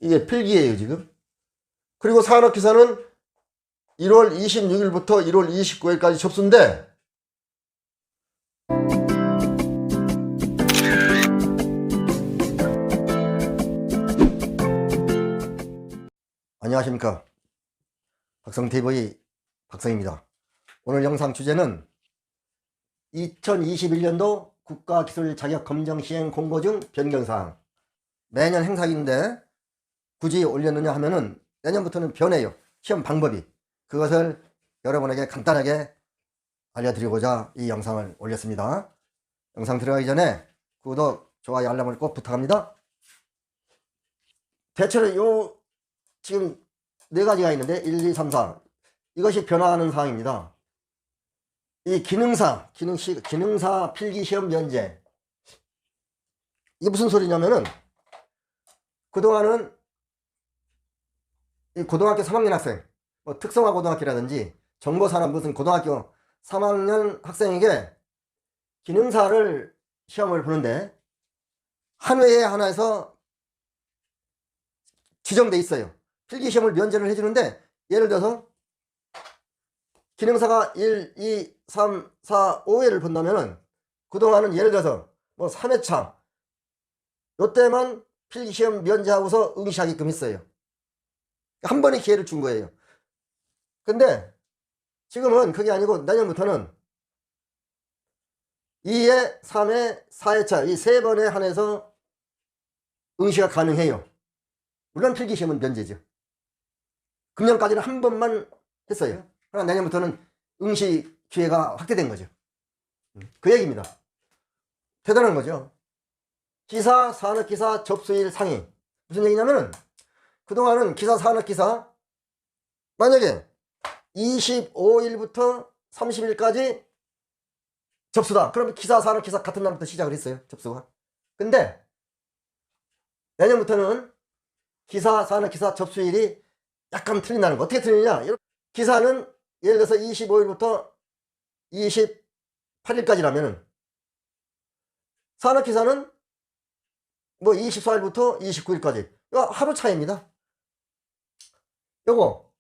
이게 필기예요, 지금. 그리고 산업기사는 1월 26일부터 1월 29일까지 접수인데, 안녕하십니까. 박성TV 박성입니다. 오늘 영상 주제는 2021년도 국가기술자격검정시행 공고 중 변경사항. 매년 행사인데 굳이 올렸느냐 하면은 내년부터는 변해요. 시험 방법이. 그것을 여러분에게 간단하게 알려드리고자 이 영상을 올렸습니다. 영상 들어가기 전에 구독, 좋아요, 알람을 꼭 부탁합니다. 대체로 지금 4가지가 있는데 1, 2, 3, 4 이것이 변화하는 사항입니다. 이 기능사 필기시험 면제, 이게 무슨 소리냐면은 그동안은 이 고등학교 3학년 학생, 뭐 특성화 고등학교라든지 정보산업 무슨 고등학교 3학년 학생에게 기능사를 시험을 보는데 한 회에 하나에서 지정돼 있어요. 필기시험을 면제를 해주는데, 예를 들어서 기능사가 1, 2, 3, 4, 5회를 본다면은 그동안은 예를 들어서 뭐 3회차 요때만 필기시험 면제하고서 응시하게끔 했어요. 한 번의 기회를 준 거예요. 근데 지금은 그게 아니고 내년부터는 2회, 3회, 4회차 이 3번에 한해서 응시가 가능해요. 물론 필기시험은 면제죠. 금년까지는 한 번만 했어요. 그러나 내년부터는 응시 기회가 확대된 거죠. 그 얘기입니다. 대단한 거죠. 기사, 산업기사 접수일 상위. 무슨 얘기냐면은 그동안은 기사, 산업기사 만약에 25일부터 30일까지 접수다. 그러면 기사, 산업기사 같은 날부터 시작을 했어요. 접수가. 근데 내년부터는 기사, 산업기사 접수일이 약간 틀린다는 거. 어떻게 틀리냐? 기사는 예를 들어서 25일부터 28일까지라면 산업기사는 뭐 24일부터 29일까지. 이거 하루 차이입니다. 요거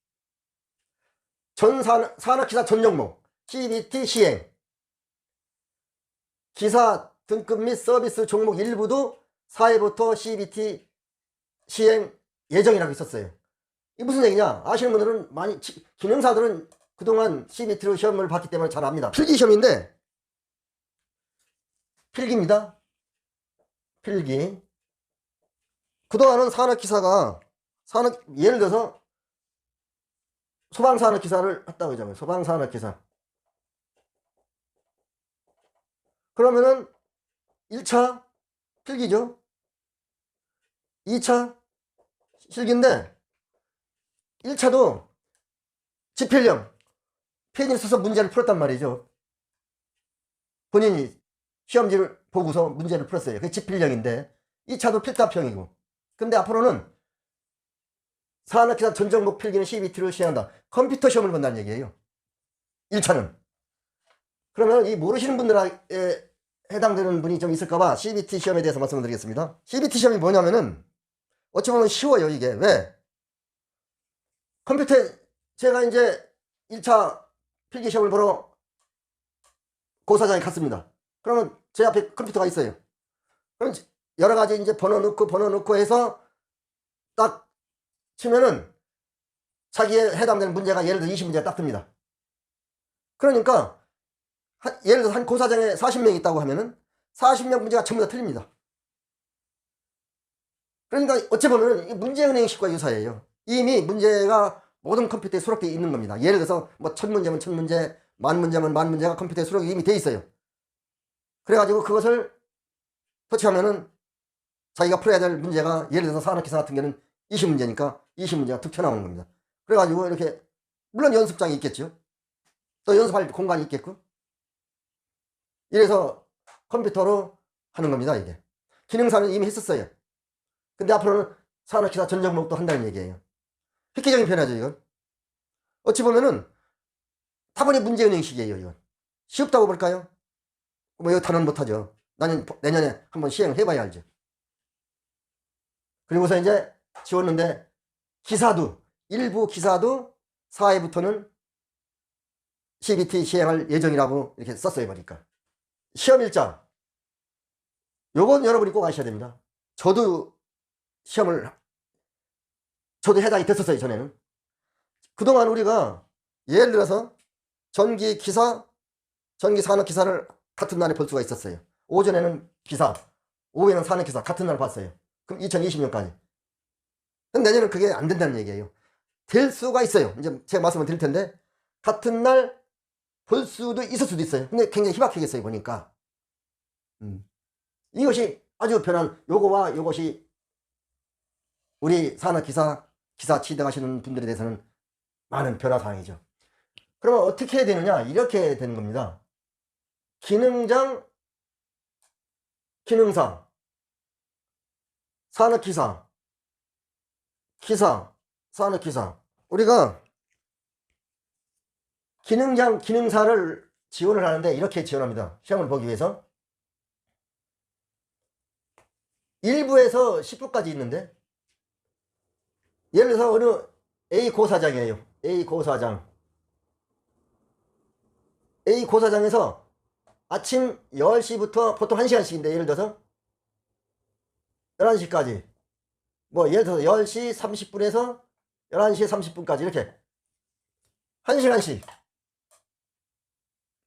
산업기사 전 종목 CBT 시행, 기사 등급 및 서비스 종목 일부도 4회부터 CBT 시행 예정이라고 있었어요. 이게 무슨 얘기냐? 아시는 분들은 많이, 기능사들은 그동안 CBT로 시험을 봤기 때문에 잘 압니다. 필기시험인데, 필기입니다. 필기. 그동안은 산업기사가 예를 들어서 소방산업기사를 했다고 하잖아요. 소방산업기사. 그러면은 1차 필기죠. 2차 실기인데 1차도 집필령 페인을 써서 문제를 풀었단 말이죠. 본인이 시험지를 보고서 문제를 풀었어요. 그게 집필령인데 2차도 필답형이고. 근데 앞으로는 산업기사 전 종목 필기는 CBT로 시행한다. 컴퓨터 시험을 본다는 얘기예요. 1차는. 그러면 이 모르시는 분들에 해당되는 분이 좀 있을까봐 CBT 시험에 대해서 말씀을 드리겠습니다. CBT 시험이 뭐냐면은 어찌 보면 쉬워요. 이게 왜? 컴퓨터에 제가 이제 1차 필기시험을 보러 고사장에 갔습니다. 그러면 제 앞에 컴퓨터가 있어요. 그럼 여러 가지 이제 번호 넣고 해서 딱 치면은 자기에 해당되는 문제가 예를 들어 20문제가 딱 뜹니다. 그러니까 예를 들어서 한 고사장에 40명 있다고 하면은 40명 문제가 전부 다 틀립니다. 그러니까 어찌 보면 문제은행식과 유사해요. 이미 문제가 모든 컴퓨터에 수록되어 있는 겁니다. 예를 들어서 뭐 1000문제면 1000문제, 10,000문제면 10,000문제가 컴퓨터에 수록이 이미 되어 있어요. 그래가지고 그것을 터치하면은 자기가 풀어야 될 문제가 예를 들어서 산업기사 같은 경우는 20문제니까 20문제가 툭 튀어나오는 겁니다. 그래가지고 이렇게 물론 연습장이 있겠죠. 또 연습할 공간이 있겠고. 이래서 컴퓨터로 하는 겁니다. 이게 기능사는 이미 했었어요. 근데 앞으로는 산업기사 전 종목도 한다는 얘기예요. 획기적인 변화죠. 이건 어찌 보면은 타분히 문제은행식이에요. 이건 쉽다고 볼까요? 뭐 이거 단언 못하죠. 나는 내년에 한번 시행을 해봐야 알죠. 그리고서 이제 지웠는데 기사도 일부 기사도 4회부터는 CBT 시행할 예정이라고 이렇게 썼어요. 보니까 시험 일자 요건 여러분이 꼭 아셔야 됩니다. 저도 해당이 됐었어요. 전에는 그동안 우리가 예를 들어서 전기기사 전기산업기사를 같은 날에 볼 수가 있었어요. 오전에는 기사, 오후에는 산업기사 같은 날 봤어요. 그럼 2020년까지. 내년은 그게 안 된다는 얘기예요. 될 수가 있어요. 이제 제가 말씀을 드릴 텐데 같은 날 볼 수도 있을 수도 있어요. 근데 굉장히 희박하겠어요. 보니까 이것이 아주 편한 요거와 요것이 우리 산업기사 기사 취득하시는 분들에 대해서는 많은 변화사항이죠. 그러면 어떻게 해야 되느냐? 이렇게 되는 겁니다. 기능장, 기능사, 산업기사, 기사, 산업기사. 우리가 기능장, 기능사를 지원을 하는데 이렇게 지원합니다. 시험을 보기 위해서. 1부에서 10부까지 있는데 예를 들어서 어느 A 고사장이에요. A 고사장. A 고사장에서 아침 10시부터 보통 1시간씩인데 예를 들어서 11시까지 뭐 예를 들어서 10시 30분에서 11시 30분까지 이렇게 1시간씩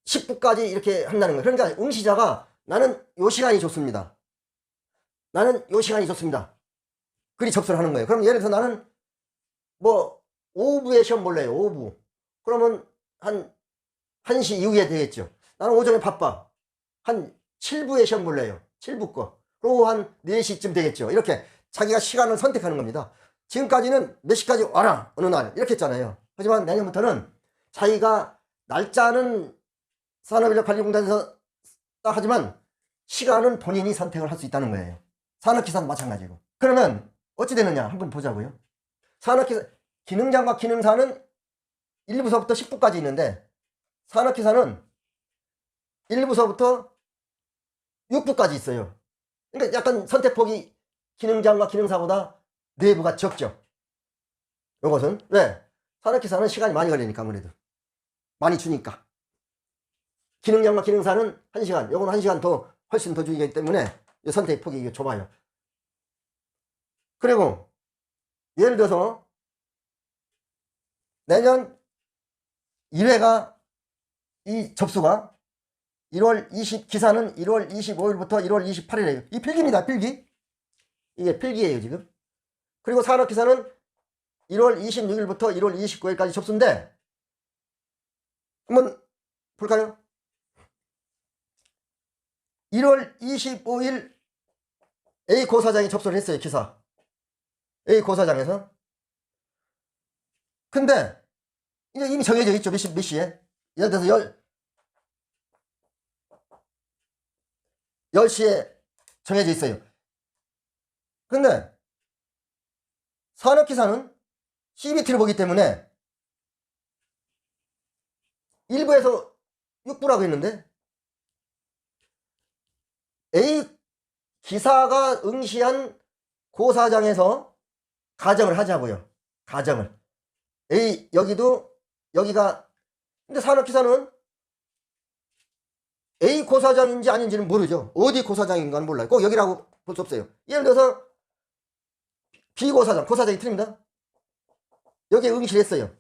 10부까지 이렇게 한다는 거예요. 그러니까 응시자가 나는 요 시간이 좋습니다. 나는 요 시간이 좋습니다. 그리 접수를 하는 거예요. 그럼 예를 들어서 나는 뭐 오후에 시험 볼래요. 오후. 그러면 한 1시 이후에 되겠죠. 나는 오전에 바빠. 한 7부에 시험 볼래요. 7부 거. 그리고 한 4시쯤 되겠죠. 이렇게 자기가 시간을 선택하는 겁니다. 지금까지는 몇 시까지 와라. 어느 날. 이렇게 했잖아요. 하지만 내년부터는 자기가 날짜는 산업인력관리공단에서 하지만 시간은 본인이 선택을 할 수 있다는 거예요. 산업기사도 마찬가지고. 그러면 어찌 되느냐 한번 보자고요. 산업기사 기능장과 기능사는 1부서부터 10부까지 있는데 산업기사는 1부서부터 6부까지 있어요. 그러니까 약간 선택폭이 기능장과 기능사보다 내부가 적죠. 이것은 왜? 산업기사는 시간이 많이 걸리니까 아무래도 많이 주니까. 기능장과 기능사는 1시간, 요건 1시간 더 훨씬 더 주기 때문에 선택폭이 좁아요. 그리고 예를 들어서 내년 1회가 이 접수가 1월 20 기사는 1월 25일부터 1월 28일이에요. 이 필기입니다. 필기. 이게 필기예요 지금. 그리고 산업기사는 1월 26일부터 1월 29일까지 접수인데 한번 볼까요? 1월 25일 A 고사장이 접수를 했어요. 기사 A 고사장에서. 근데 이제 이미 정해져 있죠. 몇 시에. 예를 들어서 10시에 정해져 있어요. 근데 산업기사는 CBT를 보기 때문에 1부에서 6부라고 했는데 A 기사가 응시한 고사장에서 가정을 하자고요. 가정을. A 여기가 근데 산업기사는 A 고사장인지 아닌지는 모르죠. 어디 고사장인가는 몰라요. 꼭 여기라고 볼 수 없어요. 예를 들어서 B 고사장, 고사장이 틀립니다. 여기에 응시를 했어요.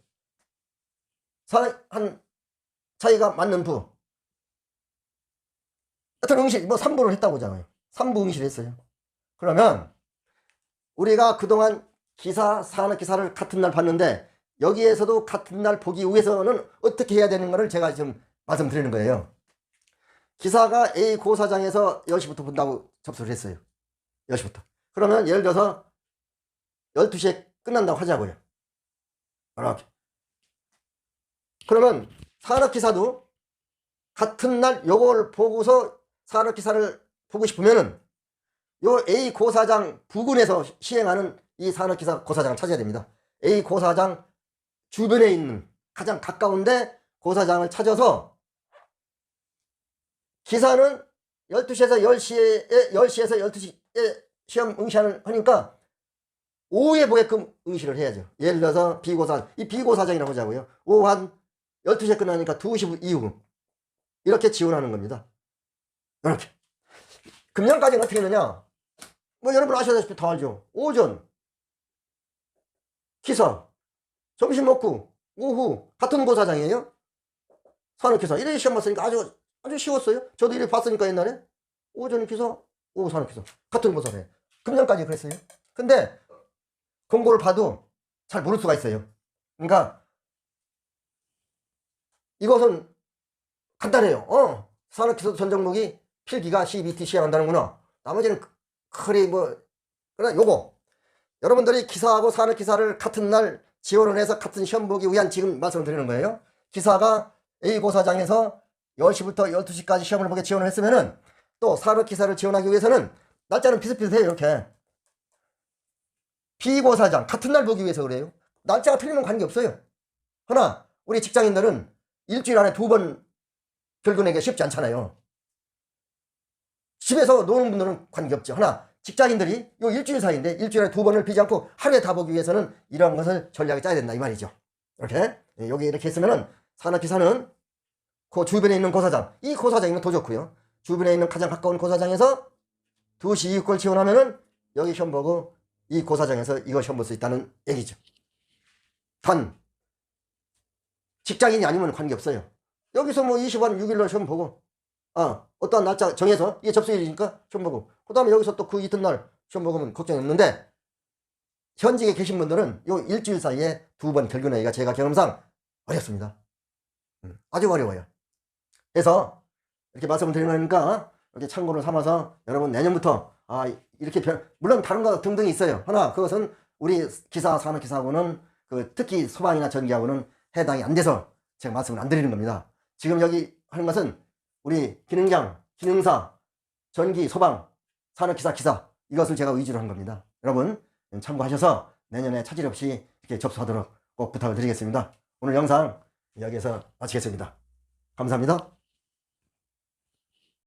자기가 맞는 부. 하여튼 응시, 뭐 3부를 했다고 하잖아요. 3부 응시를 했어요. 그러면 우리가 그동안 산업기사를 같은 날 봤는데 여기에서도 같은 날 보기 위해서는 어떻게 해야 되는 거를 제가 지금 말씀드리는 거예요. 기사가 A 고사장에서 10시부터 본다고 접수를 했어요. 10시부터. 그러면 예를 들어서 12시에 끝난다고 하자고요. 이렇게. 그러면 산업기사도 같은 날 요걸 보고서 산업기사를 보고 싶으면은 요 A 고사장 부근에서 시행하는 이 산업기사 고사장을 찾아야 됩니다. A 고사장 주변에 있는 가장 가까운데 고사장을 찾아서 기사는 12시에서 10시에서 12시에 시험 응시하니까 오후에 보게끔 응시를 해야죠. 예를 들어서 비고사, 이 비고사장이라고 하자고요. 오후 한 12시에 끝나니까 2시 이후 이렇게 지원하는 겁니다. 이렇게. 금년까지는 어떻게 했느냐? 뭐 여러분 아시다시피 다 알죠. 오전, 기사, 점심 먹고 오후 같은 고사장이에요. 산업기사. 이래 시험 봤으니까 아주 쉬웠어요. 저도 이래 봤으니까 옛날에. 오전 기사, 오후 산업기사. 같은 고사래. 금년까지 그랬어요. 근데 공고를 봐도 잘 모를 수가 있어요. 그러니까 이것은 간단해요. 산업기사 전 종목이 필기가 CBT 시행한다는구나. 나머지는 그리 뭐, 그러나 요거 여러분들이 기사하고 산업기사를 같은 날 지원을 해서 같은 시험 보기 위한 지금 말씀을 드리는 거예요. 기사가 A고사장에서 10시부터 12시까지 시험을 보게 지원을 했으면은 또 산업기사를 지원하기 위해서는 날짜는 비슷비슷해요. 이렇게 B고사장 같은 날 보기 위해서 그래요. 날짜가 틀리면 관계없어요. 그러나 우리 직장인들은 일주일 안에 2번 결근하기가 쉽지 않잖아요. 집에서 노는 분들은 관계없죠. 하나 직장인들이 요 일주일 사이인데 일주일에 2번을 비지 않고 하루에 다 보기 위해서는 이런 것을 전략을 짜야 된다 이 말이죠. 이렇게 여기 이렇게 했으면은 산업기사는 그 주변에 있는 고사장, 이 고사장이면 더 좋고요. 주변에 있는 가장 가까운 고사장에서 2시 이후 걸 지원하면은 여기 시험 보고 이 고사장에서 이거 시험 볼 수 있다는 얘기죠. 단 직장인이 아니면 관계없어요. 여기서 뭐 20월 6일날 시험 보고 어떠한 날짜 정해서 이게 접수일이니까 시험 보고 그 다음에 여기서 또 그 이튿날 시험 보면 걱정이 없는데 현직에 계신 분들은 요 일주일 사이에 2번 결근하기가 제가 경험상 어렵습니다. 아주 어려워요. 그래서 이렇게 말씀을 드리는 거니까 이렇게 참고를 삼아서 여러분 내년부터 이렇게 물론 다른 거 등등이 있어요. 하나 그것은 우리 기사 산업기사하고는 특히 소방이나 전기하고는 해당이 안 돼서 제가 말씀을 안 드리는 겁니다. 지금 여기 하는 것은 우리 기능장, 기능사, 전기, 소방, 산업기사, 기사 이것을 제가 위주로 한 겁니다. 여러분 참고하셔서 내년에 차질 없이 이렇게 접수하도록 꼭 부탁을 드리겠습니다. 오늘 영상 여기에서 마치겠습니다. 감사합니다.